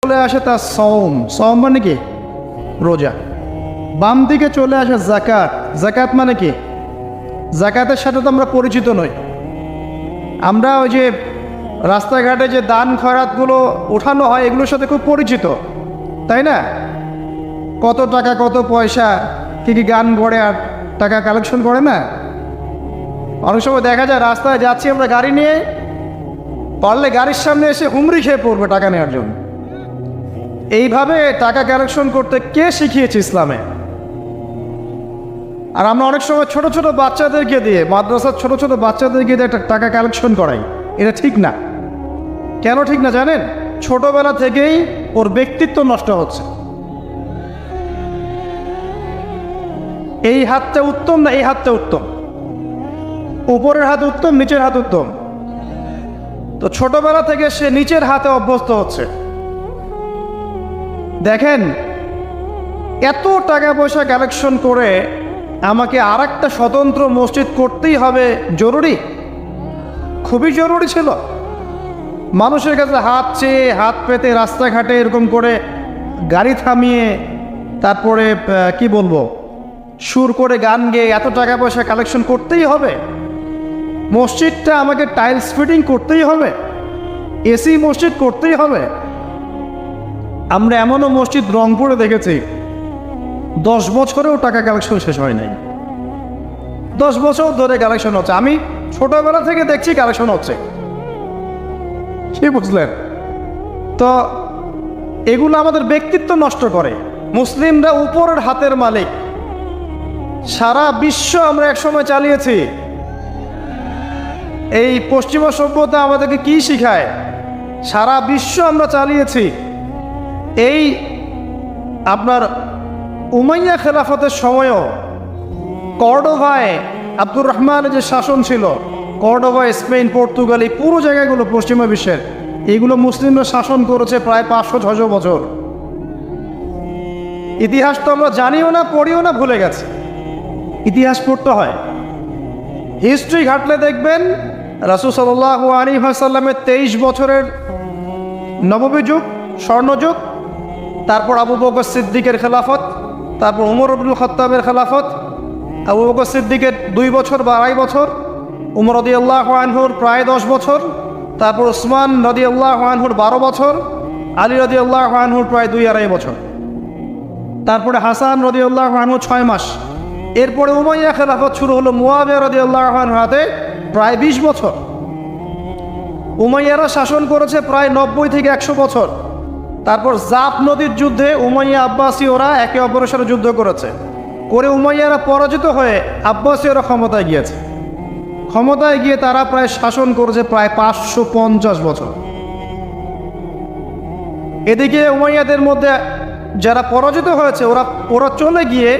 চলে আসে তার সওম, সওম মানে কি? রোজা। বাম দিকে চলে আসে যাকাত, যাকাত মানে কি? যাকাতের সাথে তো আমরা পরিচিত নই। আমরা ওই যে রাস্তাঘাটে যে দান খয়রাতগুলো ওঠানো হয় এগুলোর সাথে খুব পরিচিত, তাই না? কত টাকা কত পয়সা, কি কি গান গড়ে আর টাকা কালেকশন করে না? অনেক সময় দেখা যায় রাস্তায় যাচ্ছি আমরা গাড়ি নিয়ে, পারলে গাড়ির সামনে এসে হুমড়ি খেয়ে পড়বে টাকা নেওয়ার জন্য। এইভাবে টাকা কালেকশন করতে কে শিখিয়েছে ইসলামে? আর আমরা অনেক সময় ছোট ছোট বাচ্চাদেরকে দিয়ে, মাদ্রাসার ছোট ছোট বাচ্চাদেরকে দিয়ে টাকা কালেকশন করাই। এটা ঠিক না। কেন ঠিক না জানেন? ছোটবেলা থেকেই ওর ব্যক্তিত্ব নষ্ট হচ্ছে। এই হাতটা উত্তম না এই হাতটা উত্তম? উপরের হাত উত্তম, নিচের হাত উত্তম? তো ছোটবেলা থেকে সে নিচের হাতে অভ্যস্ত হচ্ছে। দেখেন, এত টাকা পয়সা কালেকশন করে আমাকে আর একটা স্বতন্ত্র মসজিদ করতেই হবে জরুরি? খুবই জরুরি ছিল। মানুষের কাছে হাত চেয়ে, হাত পেতে রাস্তাঘাটে এরকম করে গাড়ি থামিয়ে, তারপরে কি বলবো, সুর করে গান গেয়ে এত টাকা পয়সা কালেকশন করতেই হবে? মসজিদটা আমাকে টাইলস ফিটিং করতেই হবে? এসি মসজিদ করতেই হবে? আমরা এমনও মসজিদ রংপুরে দেখেছি 10 বছরেও টাকা কালেকশন শেষ হয় নাই। 10 বছর ধরে কালেকশন হচ্ছে। আমি ছোটবেলা থেকে দেখছি কালেকশন হচ্ছে। কি বুঝলেন? তো এগুলো আমাদের ব্যক্তিত্ব নষ্ট করে। মুসলিমরা উপরের হাতের মালিক। সারা বিশ্ব আমরা একসময় চালিয়েছি। এই পশ্চিমা সভ্যতা আমাদেরকে কি শিখায়? সারা বিশ্ব আমরা চালিয়েছি। এই আপনার উমাইয়া খেলাফতের সময়ও কর্ডোভায় আব্দুর রহমানের যে শাসন ছিল, কর্ডোভায়, স্পেন, পর্তুগাল, এই পুরো জায়গাগুলো পশ্চিমা বিশ্বের, এইগুলো মুসলিমরা শাসন করেছে প্রায় 500-600 বছর। ইতিহাস তো আমরা জানিও না, পড়িও না, ভুলে গেছে। ইতিহাস পড়তে হয়। হিস্ট্রি ঘাটলে দেখবেন রাসূল সাল্লাল্লাহু আলাইহি ওয়াসাল্লামের 23 বছরের নববী যুগ, স্বর্ণযুগ, তারপর আবু বকর সিদ্দিকের খেলাফত, তারপর উমর ইবনুল খাত্তাবের খেলাফত, আবু বকর সিদ্দিকের 2 বছর বা 2.5 বছর, উমর রাদিয়াল্লাহু আনহুর প্রায় 10 বছর, তারপর উসমান রাদিয়াল্লাহু আনহুর 12 বছর, আলী রাদিয়াল্লাহু আনহুর প্রায় 2-2.5 বছর, তারপরে হাসান রাদিয়াল্লাহু আনহু 6 মাস। এরপরে উমাইয়া খেলাফত শুরু হলো মুয়াবিয়া রাদিয়াল্লাহু আনহুর হাতে প্রায় 20 বছর। উমাইয়ারা শাসন করেছে প্রায় 90 থেকে 100 বছর। তারপর জাফ নদীর যুদ্ধে উমাইয়া আব্বাসীয়রা একে অপরের সাথে যুদ্ধ করেছে, করে উমাইয়ারা পরাজিত হয়ে আব্বাসীয়রা ক্ষমতায় গিয়েছে। ক্ষমতায় গিয়ে তারা প্রায় শাসন করেছে প্রায় 550 বছর। এদিকে উমাইয়াদের মধ্যে যারা পরাজিত হয়েছে ওরা চলে গিয়ে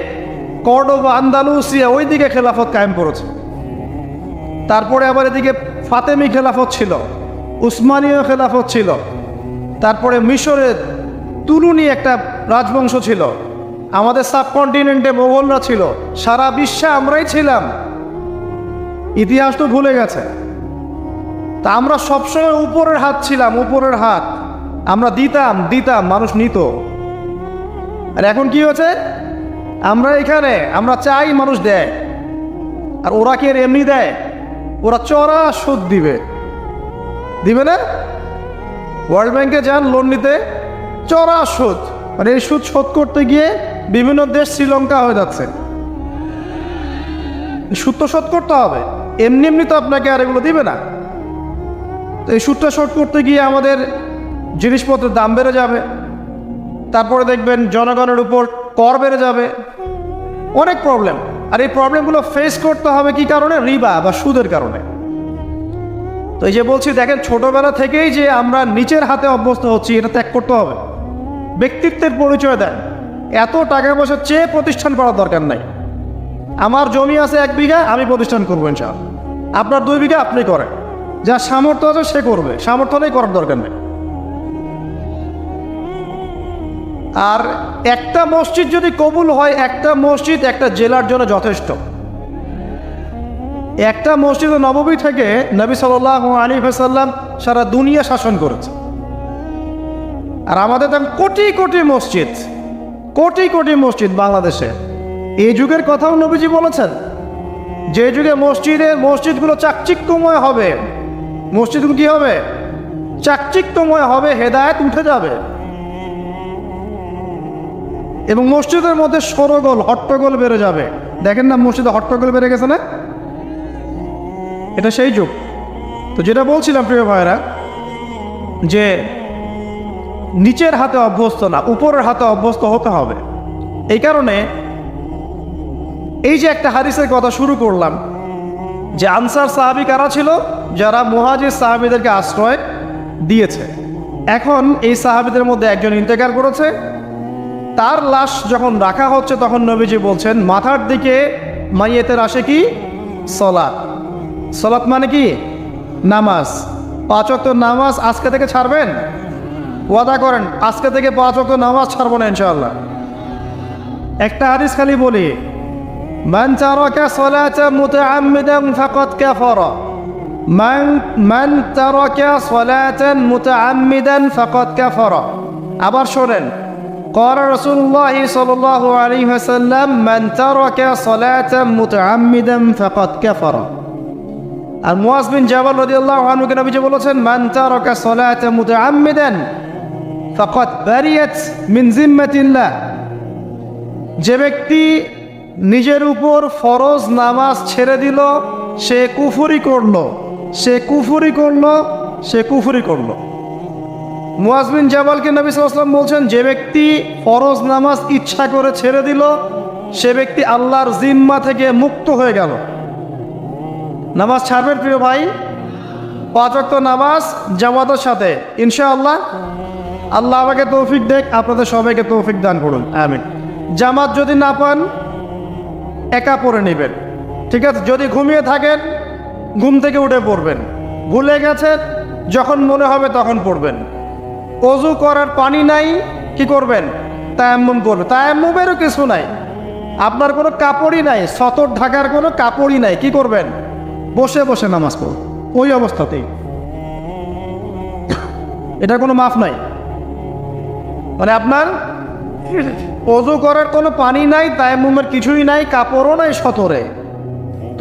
কর্ডোবা, আন্দালুসিয়া, ওই দিকে খেলাফত কায়েম করেছে। তারপরে আবার এদিকে ফাতেমি খেলাফত ছিল, উসমানীয় খেলাফত ছিল, তারপরে মিশরের তুলুনি একটা রাজবংশ ছিল, আমাদের সাবকন্টিনেন্টে মোগলরা ছিল, সারা বিশ্বে আমরাই ছিলাম। ইতিহাস তো ভুলে গেছে। তা আমরা সবসময় উপরের হাত ছিলাম, উপরের হাত। আমরা দিতাম, মানুষ নিত। আর এখন কি হচ্ছে? আমরা এখানে আমরা চাই, মানুষ দেয়। আর ওরা কি এমনি দেয়? ওরা চড়া সুদ দিবে না? ওয়ার্ল্ড ব্যাংকে যান লোন নিতে, চড়া সুদ। মানে এই সুদ শোধ করতে গিয়ে বিভিন্ন দেশ শ্রীলঙ্কা হয়ে যাচ্ছে। সুদ তো শোধ করতে হবে, এমনি তো আপনাকে আর এগুলো দিবে না। তো এই সুদটা শোধ করতে গিয়ে আমাদের জিনিসপত্রের দাম বেড়ে যাবে। তারপরে দেখবেন জনগণের উপর কর বেড়ে যাবে। অনেক প্রবলেম। আর এই প্রবলেমগুলো ফেস করতে হবে কি কারণে? রিবা বা সুদের কারণে। তো এই যে বলছি, দেখেন ছোটবেলা থেকেই যে আমরা নিচের হাতে অভ্যস্ত হচ্ছি, এটা ত্যাগ করতে হবে। ব্যক্তিত্বের পরিচয় দেন। এত টাকা পয়সা চেয়ে প্রতিষ্ঠান করার দরকার নাই। আমার জমি আছে 1 বিঘা, আমি প্রতিষ্ঠান করবো ইনশাআল্লাহ। আপনার 2 বিঘা আপনি করেন। যার সামর্থ্য আছে সে করবে, সামর্থ্য নেই করার দরকার নেই। আর একটা মসজিদ যদি কবুল হয়, একটা মসজিদ একটা জেলার জন্য যথেষ্ট। একটা মসজিদ নববী থেকে নবী সাল্লাল্লাহু আলাইহি ওয়াসাল্লাম সারা দুনিয়া শাসন করেছে। আর আমাদের তো কোটি কোটি মসজিদ, কোটি কোটি মসজিদ বাংলাদেশে। এই যুগের কথাও নবীজি বলেছেন, যে যুগে মসজিদগুলো চাকচিক্যময় হবে, মসজিদগুলো কি হবে? চাকচিক্যময় হবে, হেদায়েত উঠে যাবে, এবং মসজিদের মধ্যে সরগোল হট্টগোল বেড়ে যাবে। দেখেন না মসজিদে হট্টগোল বেড়ে গেছে না? এটা সেই যুগ। তো যেটা বলছিলাম প্রিয় ভাইরা, যে নিচের হাতে অভ্যস্ত না, উপরের হাতে অভ্যস্ত হতে হবে। এই কারণে এই যে একটা হাদিসের কথা শুরু করলাম, যে আনসার সাহাবী কারা ছিল? যারা মুহাজির সাহাবীদেরকে আশ্রয় দিয়েছে। এখন এই সাহাবীদের মধ্যে একজন ইন্তেকাল করেছে, তার লাশ যখন রাখা হচ্ছে তখন নবীজি বলছেন মাথার দিকে মাইয়েতের আসে কি? সলাত। সলাত মানে কি? নামাজ। 5 ওয়াক্ত নামাজ আজকে থেকে ছাড়বেন? ওয়াদা করেন আজকে থেকে 5 ওয়াক্ত নামাজ ছাড়বো না ইনশাআল্লাহ। একটা হাদিস খালি বলি, মান তারাকা সালাতান মুতাআম্মিদান ফাকাদ কাফারা, মান তারাকা সালাতান মুতাআম্মিদান ফাকাদ কাফারা। আবার শোনেন, قال رسول الله صلى الله عليه وسلم من ترك صلاة متعمدا فقد كفر। আর মুয়াজ বিন জাবাল রাদিয়াল্লাহু আনহু কে নবীজি বলেছেন মান তারাকা সালাতা মুতাআম্মিদান ফাকাদ বারিয়াত মিন জিম্মাতিল্লাহ। যে ব্যক্তি নিজের উপর ফরজ নামাজ ছেড়ে দিল, সে কুফরি করলো, সে কুফরি করলো, সে কুফরি করলো। মুয়াজ বিন জাবালকে নবী সাল্লাল্লাহু আলাইহি ওয়াসাল্লাম বলছেন যে ব্যক্তি ফরজ নামাজ ইচ্ছা করে ছেড়ে দিল, সে ব্যক্তি আল্লাহর জিম্মা থেকে মুক্ত হয়ে গেল। নামাজ ছাড়বেন প্রিয় ভাই, 5 ওয়াক্ত নামাজ জামাতের সাথে ইনশাআল্লাহ। আল্লাহ আমাকে তৌফিক দেখ, আপনাদের সবাইকে তৌফিক দান করুন, আমিন। জামাত যদি না পান একা পড়ে নেবেন, ঠিক আছে? যদি ঘুমিয়ে থাকেন ঘুম থেকে উঠে পড়বেন, ভুলে গেছেন যখন মনে হবে তখন পড়বেন। অজু করার পানি নাই, কি করবেন? তায়াম্মুম করবেন। তায়াম্মুমেরও কিছু নাই, আপনার কোনো কাপড়ই নাই, সতর ঢাকার কোনো কাপড়ই নাই, কি করবেন? বসে বসে নামাজ পড়ুন ওই অবস্থাতেই, এটার কোনো মাফ নাই। মানে আপনার অজু করার কোনো পানি নাই, তায়াম্মুমের কিছুই নাই, কাপড়ও নাই সতরে,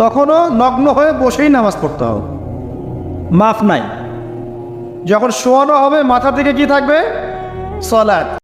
তখনও নগ্ন হয়ে বসেই নামাজ পড়তে হবে, মাফ নাই। যখন শোয়ানো হবে মাথা থেকে কি থাকবে? সালাত।